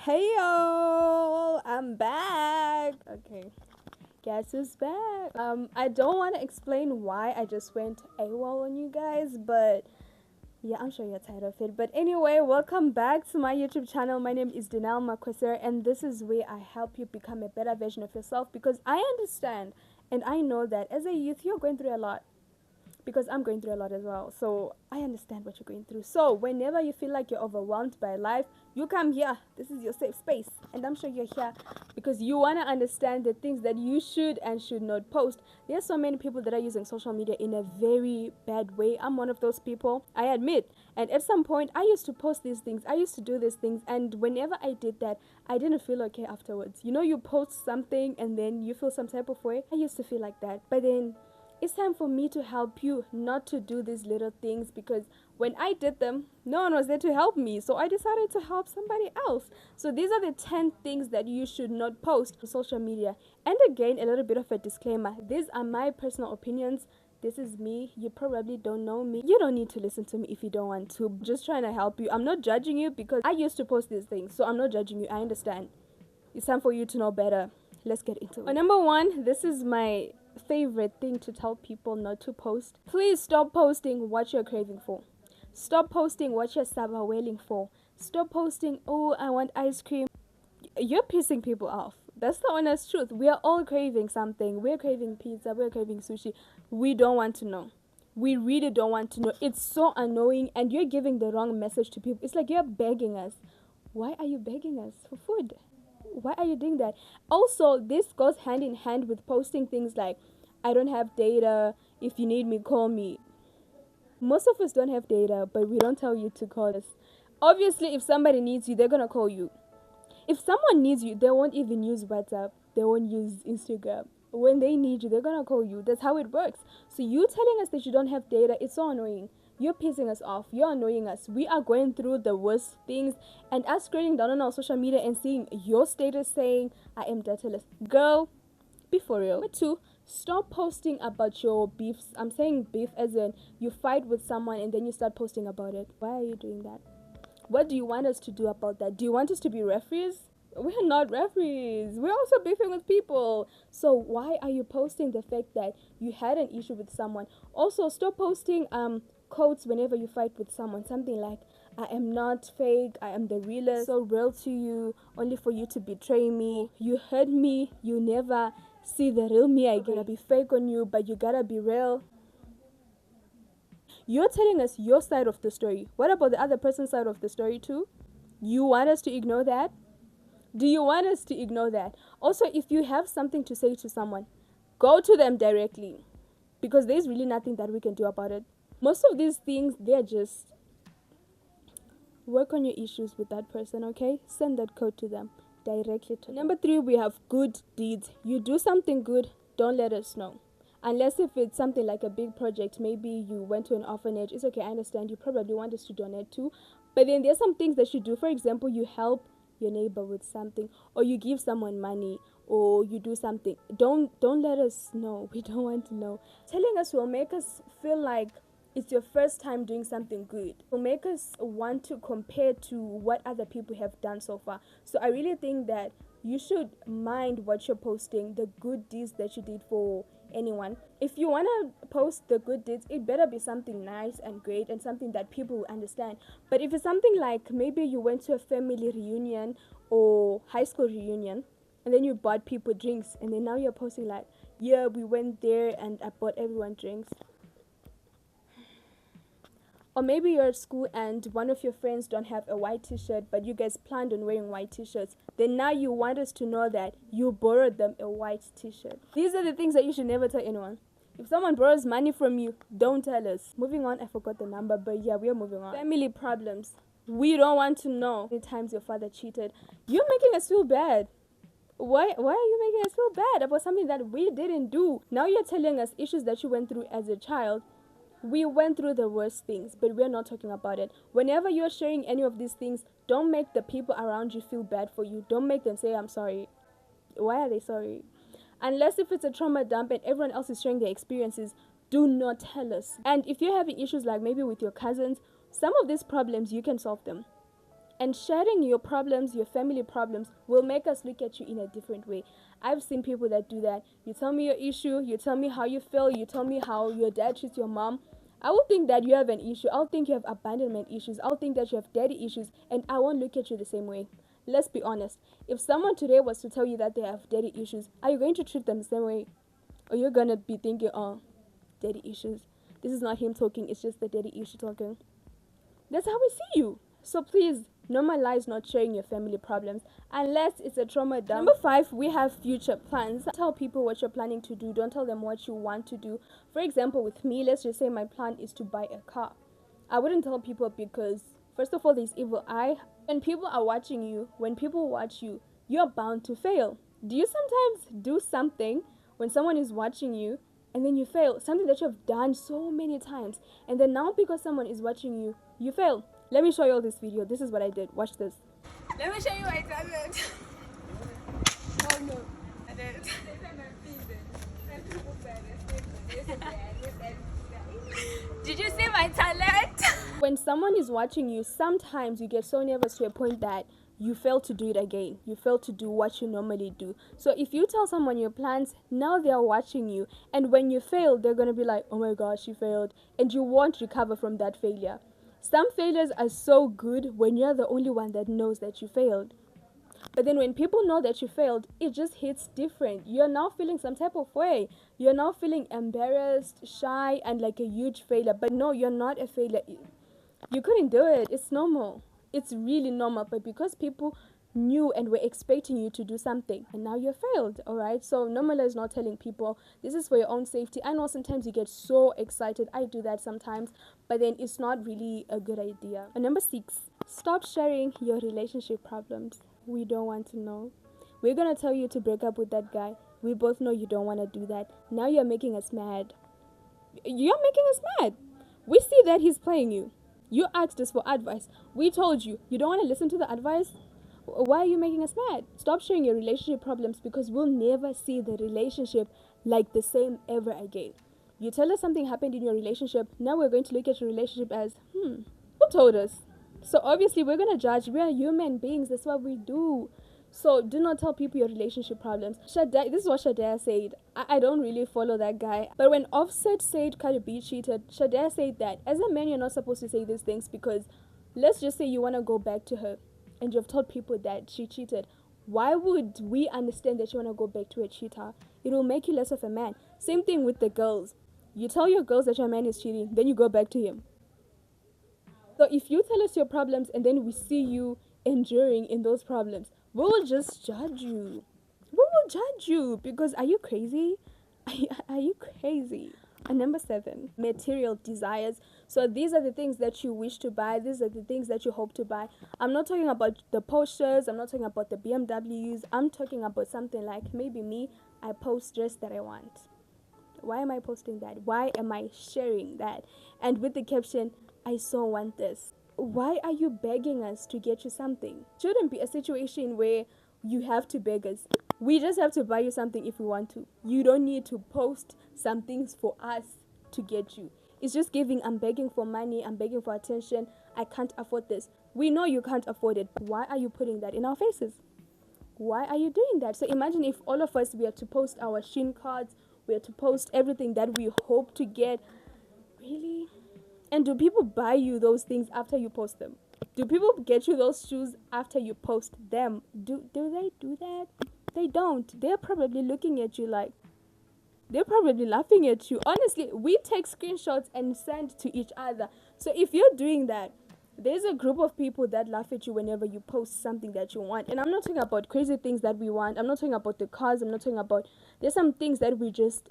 Hey y'all, I'm back. Okay, guess who's back? I don't want to explain why I just went AWOL on you guys, but yeah, I'm sure you're tired of it. But anyway, welcome back to my YouTube channel. My name is Denal Makwesera, and this is where I help you become a better version of yourself because I understand and I know that as a youth, you're going through a lot because I'm going through a lot as well. So I understand what you're going through. So whenever you feel like you're overwhelmed by life, you come here. This is your safe space. And I'm sure you're here because you want to understand the things that you should and should not post. There's so many people that are using social media in a very bad way. I'm one of those people, I admit. And at some point, I used to post these things. I used to do these things. And whenever I did that, I didn't feel okay afterwards. You know, you post something and then you feel some type of way. I used to feel like that. But then it's time for me to help you not to do these little things because when I did them, no one was there to help me. So I decided to help somebody else. So these are the 10 things that you should not post on social media. And again, a little bit of a disclaimer. These are my personal opinions. This is me. You probably don't know me. You don't need to listen to me if you don't want to. I'm just trying to help you. I'm not judging you because I used to post these things. So I'm not judging you. I understand. It's time for you to know better. Let's get into it. Number one, this is my favorite thing to tell people not to post. Please stop posting what you're craving for. Stop posting what you're wailing for. Stop posting, oh, I want ice cream. You're pissing people off. That's the honest truth. We are all craving something. We're craving pizza. We're craving sushi. We don't want to know. We really don't want to know. It's so annoying and you're giving the wrong message to people. It's like you're begging us. Why are you begging us for food? Why are you doing that? Also, this goes hand in hand with posting things like, I don't have data. If you need me, call me. Most of us don't have data, but we don't tell you to call us. Obviously, if somebody needs you, they're going to call you. If someone needs you, they won't even use WhatsApp. They won't use Instagram. When they need you, they're going to call you. That's how it works. So you telling us that you don't have data, it's so annoying. You're pissing us off. You're annoying us. We are going through the worst things. And us scrolling down on our social media and seeing your status saying, I am dataless. Girl, be for real. Number two, stop posting about your beefs. I'm saying beef as in you fight with someone and then you start posting about it. Why are you doing that? What do you want us to do about that? Do you want us to be referees? We're not referees. We're also beefing with people. So why are you posting the fact that you had an issue with someone? Also, stop posting quotes whenever you fight with someone. Something like, I am not fake, I am the realest, so real to you, only for you to betray me. You hurt me, you never see the real me. I gotta be fake on you, but you gotta be real. You're telling us your side of the story. What about the other person's side of the story too? You want us to ignore that? Do you want us to ignore that? Also, if you have something to say to someone, go to them directly because there's really nothing that we can do about it. Most of these things, they're just work on your issues with that person, okay? Send that code to them directly to them. Number three, we have good deeds. You do something good, don't let us know. Unless if it's something like a big project, maybe you went to an orphanage. It's okay, I understand. You probably want us to donate too. But then there's some things that you do. For example, you help your neighbor with something, or you give someone money, or you do something. Don't let us know. We don't want to know. Telling us will make us feel like it's your first time doing something good. It will make us want to compare to what other people have done so far. So I really think that you should mind what you're posting, the good deeds that you did for anyone. If you want to post the good deeds, it better be something nice and great and something that people will understand. But if it's something like maybe you went to a family reunion or high school reunion and then you bought people drinks and then now you're posting like, yeah, we went there and I bought everyone drinks. Or maybe you're at school and one of your friends don't have a white t-shirt, but you guys planned on wearing white t-shirts. Then now you want us to know that you borrowed them a white t-shirt. These are the things that you should never tell anyone. If someone borrows money from you, don't tell us. Moving on, I forgot the number, but yeah, we are moving on. Family problems. We don't want to know how many times your father cheated. You're making us feel bad. Why are you making us feel bad about something that we didn't do? Now you're telling us issues that you went through as a child. We went through the worst things, but we're not talking about it. Whenever you're sharing any of these things, don't make the people around you feel bad for you. Don't make them say, I'm sorry. Why are they sorry? Unless if it's a trauma dump and everyone else is sharing their experiences, do not tell us. And if you're having issues like maybe with your cousins, some of these problems, you can solve them. And sharing your problems, your family problems, will make us look at you in a different way. I've seen people that do that. You tell me your issue, you tell me how you feel, you tell me how your dad treats your mom. I will think that you have an issue. I'll think you have abandonment issues. I'll think that you have daddy issues, and I won't look at you the same way. Let's be honest. If someone today was to tell you that they have daddy issues, are you going to treat them the same way? Or you're gonna be thinking, oh, daddy issues. This is not him talking, it's just the daddy issue talking. That's how we see you. So please, normalize not sharing your family problems unless it's a trauma dump. Number 5, we have future plans. Tell people what you're planning to do. Don't tell them what you want to do. For example, with me, let's just say my plan is to buy a car. I wouldn't tell people because, first of all, there's evil eye. When people are watching you, when people watch you, you're bound to fail. Do you sometimes do something when someone is watching you and then you fail? Something that you have done so many times, and then now because someone is watching you, you fail. Let me show you all this video. This is what I did. Watch this. Let me show you my talent. Oh no, I did. Did you see my talent? When someone is watching you, sometimes you get so nervous to a point that you fail to do it again. You fail to do what you normally do. So if you tell someone your plans, now they are watching you. And when you fail, they're going to be like, oh my gosh, you failed. And you won't recover from that failure. Some failures are so good when you're the only one that knows that you failed. But then when people know that you failed, it just hits different. You're now feeling some type of way. You're now feeling embarrassed, shy, and like a huge failure. But no, you're not a failure. You couldn't do it. It's normal. It's really normal. But because people knew and were expecting you to do something, and now you're failed, all right? So normalize not telling people. This is for your own safety. I know sometimes you get so excited. I do that sometimes, but then it's not really a good idea. And number 6, stop sharing your relationship problems. We don't want to know. We're gonna tell you to break up with that guy. We both know you don't want to do that. Now you're making us mad. You're making us mad. We see that he's playing you. You asked us for advice. We told you. You don't want to listen to the advice? Why are you making us mad? Stop sharing your relationship problems, because we'll never see the relationship like the same ever again. You tell us something happened in your relationship. Now we're going to look at your relationship as, who told us? So obviously we're going to judge. We are human beings. That's what we do. So do not tell people your relationship problems. Shadai, this is what Shadai said. I don't really follow that guy. But when Offset said Cardi B cheated, Shadai said that as a man, you're not supposed to say these things, because let's just say you want to go back to her and you've told people that she cheated. Why would we understand that you want to go back to a cheater? It will make you less of a man. Same thing with the girls. You tell your girls that your man is cheating, then you go back to him. So if you tell us your problems and then we see you enduring in those problems, we will just judge you. We will judge you because are you crazy? Are you crazy? And number 7, material desires. So these are the things that you wish to buy. These are the things that you hope to buy. I'm not talking about the Porsches. I'm not talking about the BMWs. I'm talking about something like maybe me. I post dress that I want. Why am I posting that? Why am I sharing that? And with the caption, I so want this. Why are you begging us to get you something? Shouldn't be a situation where you have to beg us. We just have to buy you something if we want to. You don't need to post some things for us to get you. It's just giving, I'm begging for money, I'm begging for attention, I can't afford this. We know you can't afford it. Why are you putting that in our faces? Why are you doing that? So imagine if all of us were to post our Shein cards, we are to post everything that we hope to get. Really? And do people buy you those things after you post them? Do people get you those shoes after you post them? Do they do that? They don't. They're probably looking at you like, they're probably laughing at you. Honestly, we take screenshots and send to each other. So if you're doing that, there's a group of people that laugh at you whenever you post something that you want. And I'm not talking about crazy things that we want. I'm not talking about the cars. I'm not talking about, there's some things that we just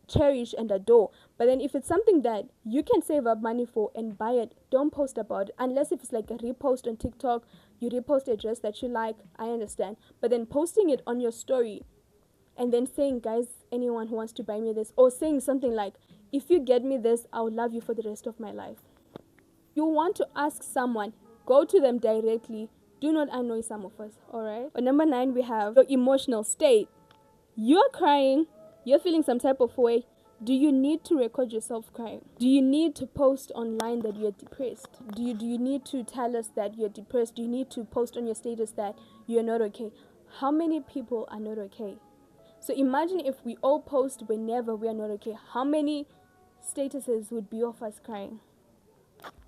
cherish and adore. But then if it's something that you can save up money for and buy it, don't post about it. Unless if it's like a repost on TikTok, you repost a dress that you like, I understand. But then posting it on your story and then saying, guys, anyone who wants to buy me this, or saying something like, if you get me this, I'll love you for the rest of my life. You want to ask someone, go to them directly. Do not annoy some of us, all right? But number 9, we have your emotional state. You're crying, you're feeling some type of way. Do you need to record yourself crying? Do you need to post online that you're depressed? Do you need to tell us that you're depressed? Do you need to post on your status that you're not okay? How many people are not okay? So imagine if we all post whenever we are not okay. How many statuses would be of us crying?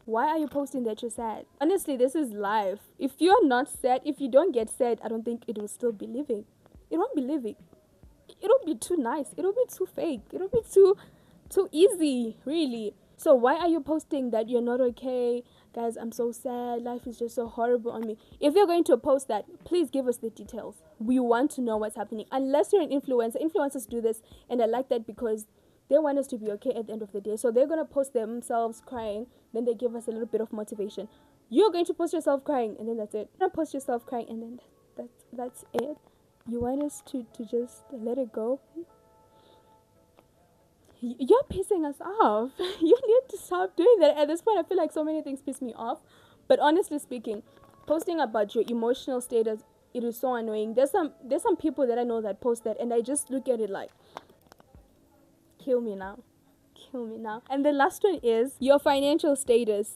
Why are you posting that you're sad? Honestly, this is life. If you're not sad, if you don't get sad, I don't think it will still be living. It won't be living. It'll be too nice. It'll be too fake. It'll be too easy, really. So why are you posting that you're not okay? Guys, I'm so sad. Life is just so horrible on me. If you're going to post that, please give us the details. We want to know what's happening. Unless you're an influencer. Influencers do this, and I like that because they want us to be okay at the end of the day. So they're going to post themselves crying, then they give us a little bit of motivation. You're going to post yourself crying, and then that's it. You're going to post yourself crying, and then that's it. You want us to just let it go? You're pissing us off. You need to stop doing that. At this point, I feel like so many things piss me off. But honestly speaking, posting about your emotional status, it is so annoying. There's some people that I know that post that, and I just look at it like, kill me now. Kill me now. And the last one is your financial status.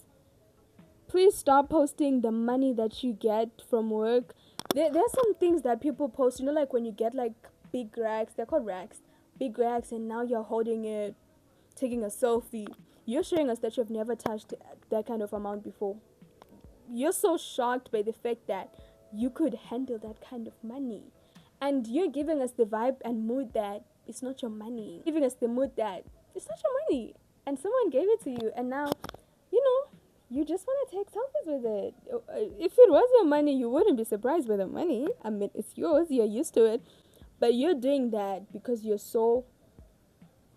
Please stop posting the money that you get from work. There's some things that people post, like when you get like big racks, they're called racks, big racks, and now you're holding it, taking a selfie. You're showing us that you've never touched that kind of amount before. You're so shocked by the fact that you could handle that kind of money. And you're giving us the vibe and mood that it's not your money. Giving us the mood that it's not your money. And someone gave it to you, and now, you just want to take selfies with it. If it was your money, you wouldn't be surprised by the money. I mean, it's yours. You're used to it. But you're doing that because you're so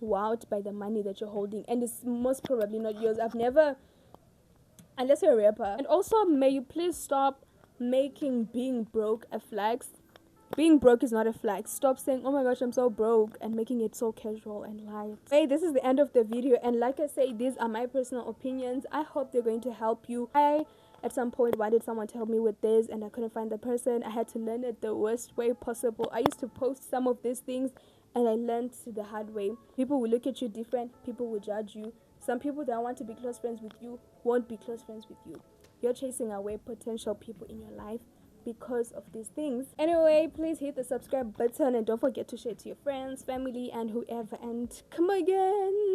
wowed by the money that you're holding. And it's most probably not yours. I've never... Unless you're a rapper. And also, may you please stop making being broke a flex. Being broke is not a flex. Stop saying, oh my gosh, I'm so broke, and making it so casual and light. Hey, this is the end of the video, and like I say, these are my personal opinions. I hope they're going to help you. I, at some point, wanted someone to help me with this, and I couldn't find the person. I had to learn it the worst way possible. I used to post some of these things, and I learned the hard way. People will look at you different. People will judge you. Some people that want to be close friends with you won't be close friends with you. You're chasing away potential people in your life because of these things. Anyway, please hit the subscribe button and don't forget to share to your friends, family, and whoever. And come again.